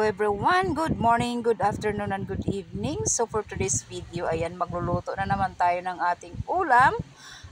everyone, good morning, good afternoon, and good evening. So for today's video, ayan, magluluto na naman tayo ng ating ulam.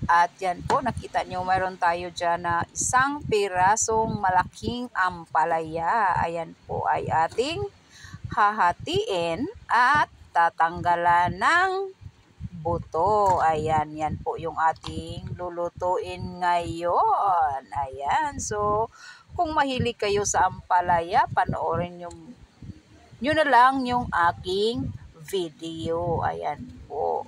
At yan po, nakita nyo, mayroon tayo dyan na isang pirasong malaking ampalaya. Ayan po ay ating hahatiin at tatanggalan ng buto. Ayan, yan po yung ating lulutuin ngayon. Ayan, so kung mahilig kayo sa ampalaya, panoorin nyo na lang yung aking video. Ayan po.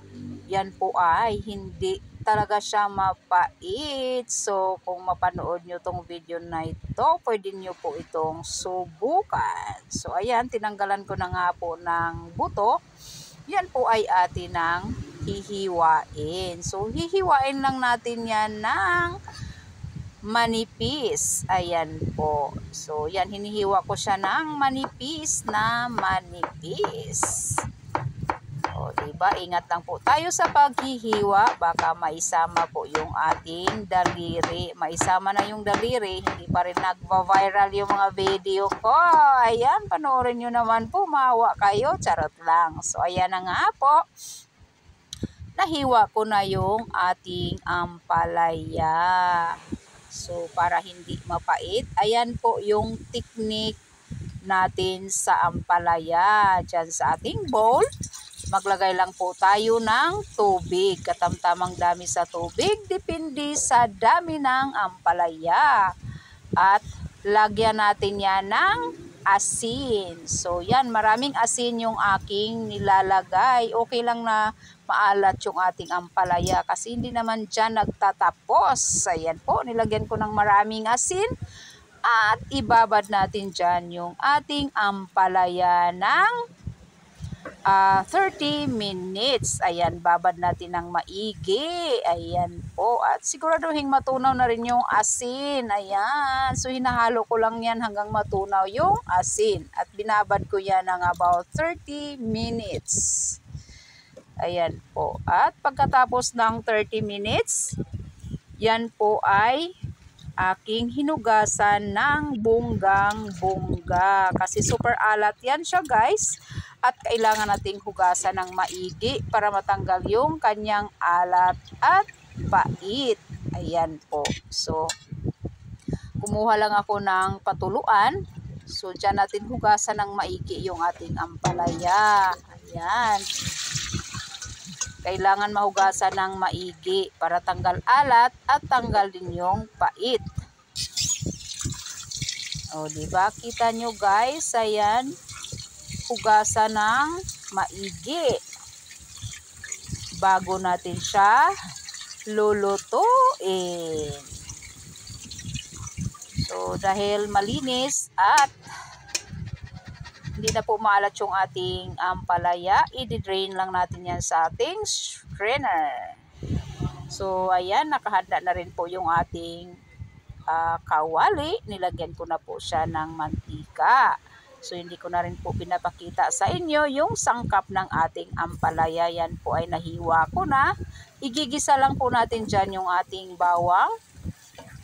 Yan po ay hindi talaga siya mapait. So, kung mapanood nyo tong video na ito, pwede nyo po itong subukan. So, ayan, tinanggalan ko na nga po ng buto. Yan po ay atin ng hihiwain. So, hihiwain lang natin yan ng manipis. Ayan po. So, yan, hinihiwa ko siya ng manipis na manipis. O, diba? Ingat lang po tayo sa paghihiwa. Baka maisama po yung ating daliri. Maisama na yung daliri. Hindi pa rin nagva-viral yung mga video ko. Ayan, panoorin nyo naman po. Maawa kayo. Charot lang. So, ayan na nga po. Nahiwa ko na yung ating ampalaya. So, para hindi mapait, ayan po yung technique natin sa ampalaya. Diyan sa ating bowl, maglagay lang po tayo ng tubig. Katamtamang dami sa tubig, depende sa dami ng ampalaya. At lagyan natin yan ng asin. So, yan, maraming asin yung aking nilalagay. Okay lang na maalat yung ating ampalaya kasi hindi naman dyan nagtatapos. Ayan po, nilagyan ko ng maraming asin at ibabad natin dyan yung ating ampalaya ng 30 minutes. Ayan, babad natin ng maigi. Ayan po. At siguraduhin matunaw na rin yung asin. Ayan. So, hinahalo ko lang yan hanggang matunaw yung asin. At binabad ko yan ng about 30 minutes. Ayan po. At pagkatapos ng 30 minutes, yan po ay aking hinugasan ng bunggang-bungga. Kasi super alat yan siya, guys. At kailangan nating hugasan ng maigi para matanggal yung kanyang alat at pait. Ayan po. So, kumuha lang ako ng patuluan. So, dyan natin hugasan ng maigi yung ating ampalaya. Ayan. Kailangan mahugasan ng maigi para tanggal alat at tanggal din yung pait. O, diba? Kita nyo, guys. Ayan. Hugasan ng maigi. Bago natin siya lulutuin. So, dahil malinis at hindi na po maalat yung ating ampalaya, i-drain lang natin yan sa ating strainer. So, ayan, nakahanda na rin po yung ating kawali. Nilagyan ko na po siya ng mantika. So, hindi ko na rin po pinapakita sa inyo yung sangkap ng ating ampalaya. Yan po ay nahiwa ko na. Igigisa lang po natin dyan yung ating bawang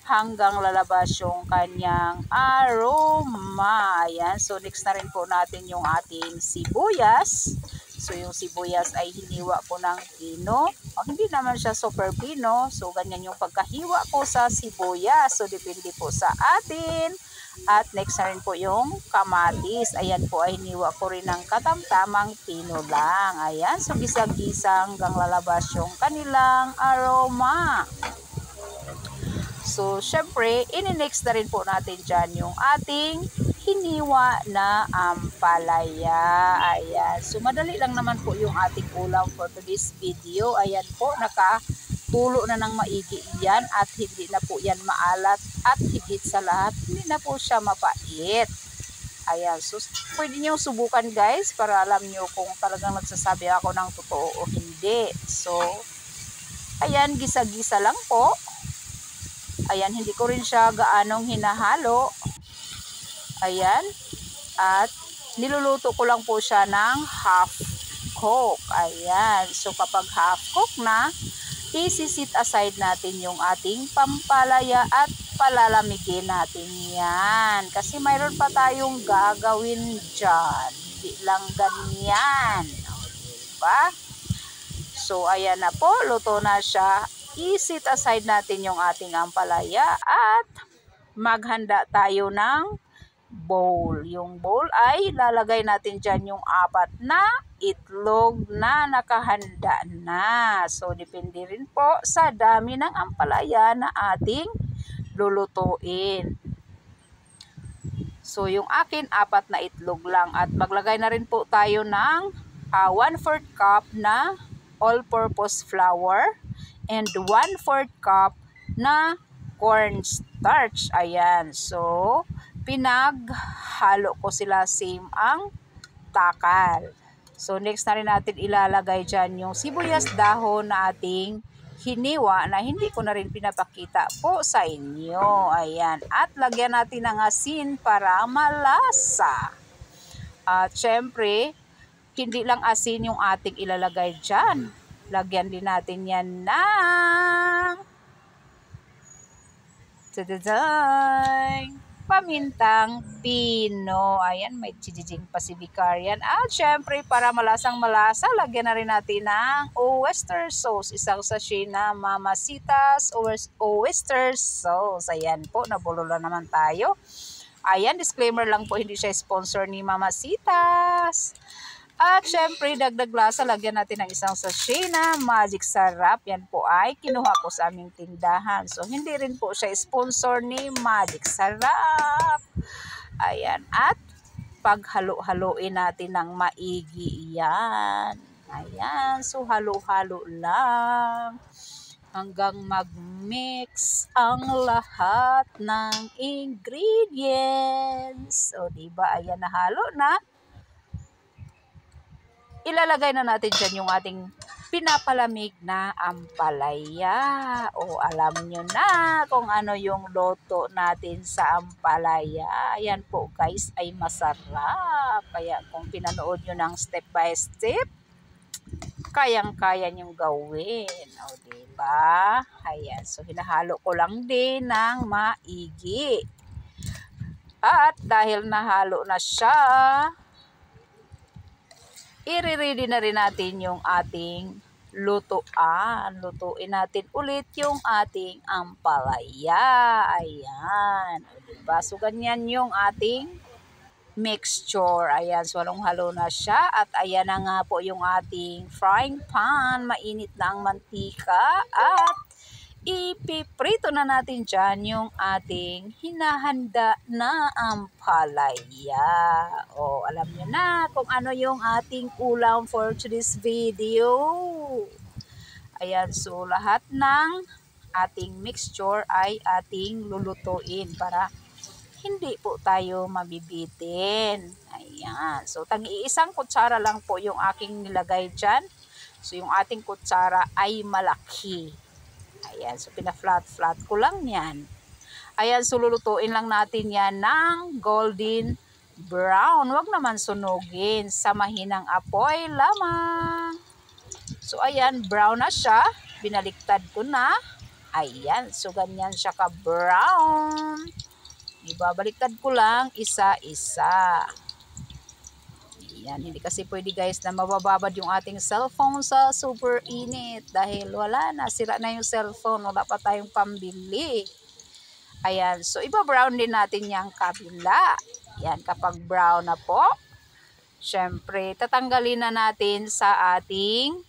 hanggang lalabas yung kanyang aroma. Ayan. So, next na rin po natin yung ating sibuyas. So, yung sibuyas ay hiniwa ko ng pino. O, hindi naman siya super pino. So, ganyan yung pagkahiwa ko sa sibuyas. So, depende po sa atin. At next na rin po yung kamatis. Ayan po ay hiniwa ko rin ng katamtamang pino lang. Ayan. So, gisang-gisang hanggang lalabas yung kanilang aroma. So, syempre, ini-next na rin po natin dyan yung ating hiniwa na ampalaya. Ayan. So, madali lang naman po yung ating ulam for today's video. Ayan po, nakatulo na ng maigi yan at hindi na po yan maalat at higit sa lahat, hindi na po siya mapait. Ayan. So, pwede nyo subukan, guys, para alam nyo kung talagang nagsasabi ako ng totoo o hindi. So, ayan, gisa-gisa lang po. Ayan, hindi ko rin siya gaanong hinahalo. Ayan. At niluluto ko lang po siya ng half cook. Ayan. So, kapag half cook na, isi-set aside natin yung ating pampalaya at palalamigin natin yan. Kasi mayroon pa tayong gagawin dyan. Hindi lang ganyan. Diba? So, ayan na po. Luto na siya. I-set aside natin yung ating ampalaya at maghanda tayo ng bowl. Yung bowl ay lalagay natin dyan yung 4 na itlog na nakahanda na. So, depende rin po sa dami ng ampalaya na ating lulutuin. So, yung akin 4 na itlog lang at maglagay na rin po tayo ng 1/4 cup na all-purpose flour and 1/4 cup na cornstarch. Ayan. So, pinaghalo ko sila same ang takal. So, next na rin natin ilalagay dyan yung sibuyas dahon na ating hiniwa na hindi ko na rin pinapakita po sa inyo. Ayan. At lagyan natin ng asin para malasa. At syempre, hindi lang asin yung ating ilalagay dyan. Lagyan din natin yan ng pamintang pino. Ayan, may chijijing pa si Vicarian. At syempre, para malasang malasa, lagyan na rin natin ng oyster sauce. Isang sachet na Mamacita's oyster sauce. Ayan po, nabulol na naman tayo. Ayan, disclaimer lang po, hindi siya sponsor ni Mamacita's. At syempre, dagdag lasa, lagyan natin ng isang sachet na Magic Sarap. Yan po ay kinuha ko sa aming tindahan. So, hindi rin po siya sponsor ni Magic Sarap. Ayan. At paghalo-haloin natin ng maigi yan. Ayan. So, halo-halo lang hanggang mag-mix ang lahat ng ingredients. O, diba? Ayan, nahalo na. Ilalagay na natin dyan yung ating pinapalamig na ampalaya. O alam nyo na kung ano yung loto natin sa ampalaya. Ayan po guys, ay masarap. Kaya kung pinanood nyo ng step by step, kayang-kaya nyong gawin. O diba? Ayan, so hinahalo ko lang din ng maigi. At dahil nahalo na siya, i-ready na rin natin yung ating lutuan. Lutuin natin ulit yung ating ampalaya. Ayan. O, diba? So, ganyan yung ating mixture. Ayan. So, halong-halo na siya. At ayan na nga po yung ating frying pan. Mainit na ang mantika. At ipiprito na natin dyan yung ating hinahanda na ampalaya. O, alam nyo na kung ano yung ating ulam for today's video. Ayan, so lahat ng ating mixture ay ating lulutuin para hindi po tayo mabibitin. Ayan, so tang-iisang kutsara lang po yung aking nilagay dyan. So, yung ating kutsara ay malaki. Ayan, so pina-flat ko lang yan. Ayan, so lulutuin lang natin yan ng golden brown. Huwag naman sunugin, sa mahinang apoy lamang. So ayan, brown na siya. Binaliktad ko na. Ayan, so ganyan siya ka-brown. Ibabaliktad ko lang isa-isa. Yan, hindi kasi pwede guys na mabababad yung ating cellphone sa super init dahil wala na, sira na yung cellphone, wala pa tayong pambili. Ayan, so iba-brown din natin yung kabila. Yan, kapag brown na po, syempre tatanggalin na natin sa ating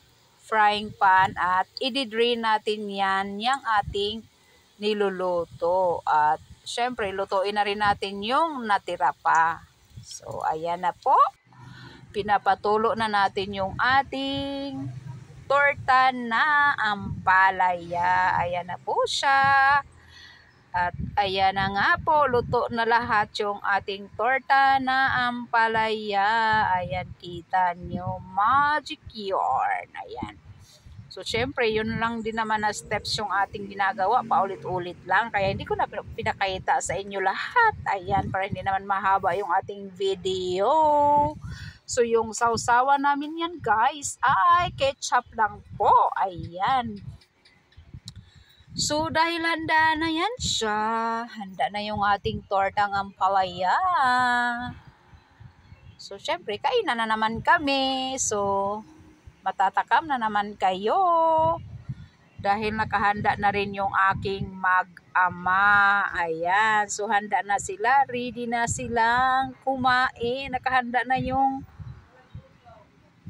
frying pan at i-drain natin yan yung ating niluluto. At syempre lutuin na rin natin yung natira pa. So ayan na po. Pinapatulo na natin yung ating torta na ampalaya. Ayan na po siya. At ayan na nga po, luto na lahat yung ating torta na ampalaya. Ayan, kita nyo, magic yarn. Ayan. So, syempre, yun lang din naman na steps yung ating ginagawa. Paulit-ulit lang. Kaya hindi ko na pinakita sa inyo lahat. Ayan, para hindi naman mahaba yung ating video. So, yung sausawa namin yan, guys, ay ketchup lang po. Ayan. So, dahil handa na yan siya, handa na yung ating tortang ampalaya. So, syempre, kainan na naman kami. So, matatakam na naman kayo. Dahil nakahanda na rin yung aking mag-ama. Ayan. So, handa na sila. Ready na silang kumain. Nakahanda na yung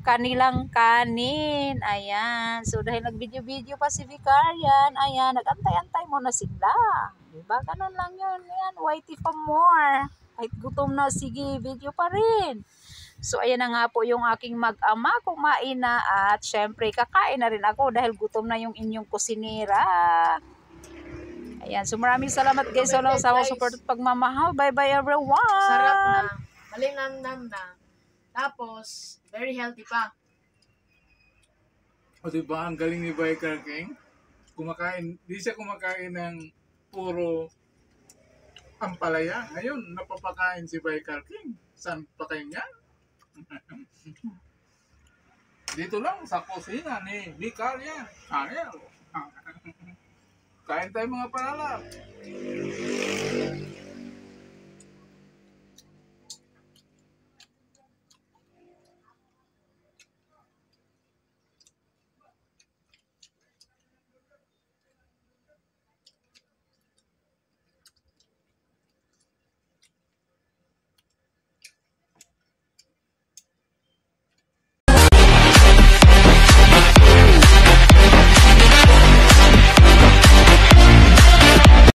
kanilang kanin. Ayan. So, dahil nag-video-video pa si Vicarian, ayan, nag-antay-antay muna sila. Diba? Ganun lang yun. Ayan, waiting for more. Kahit gutom na, sige, video pa rin. So, ayan na nga po yung aking mag-ama. Kumain na at syempre, kakain na rin ako dahil gutom na yung inyong kusinera. Ayan. So, maraming salamat guys sa walang sawang support at pagmamahal. Bye-bye everyone! Sarap na. Malinamnam na. Tapos, very healthy pa. O diba, ang galing ni Biker King? Kumakain, di siya kumakain ng puro ampalaya. Ngayon, napapakain si Biker King. Saan pa kayo niya? Dito lang, sa kusina ni Vicarian. Ayan. Kain tayo mga palala.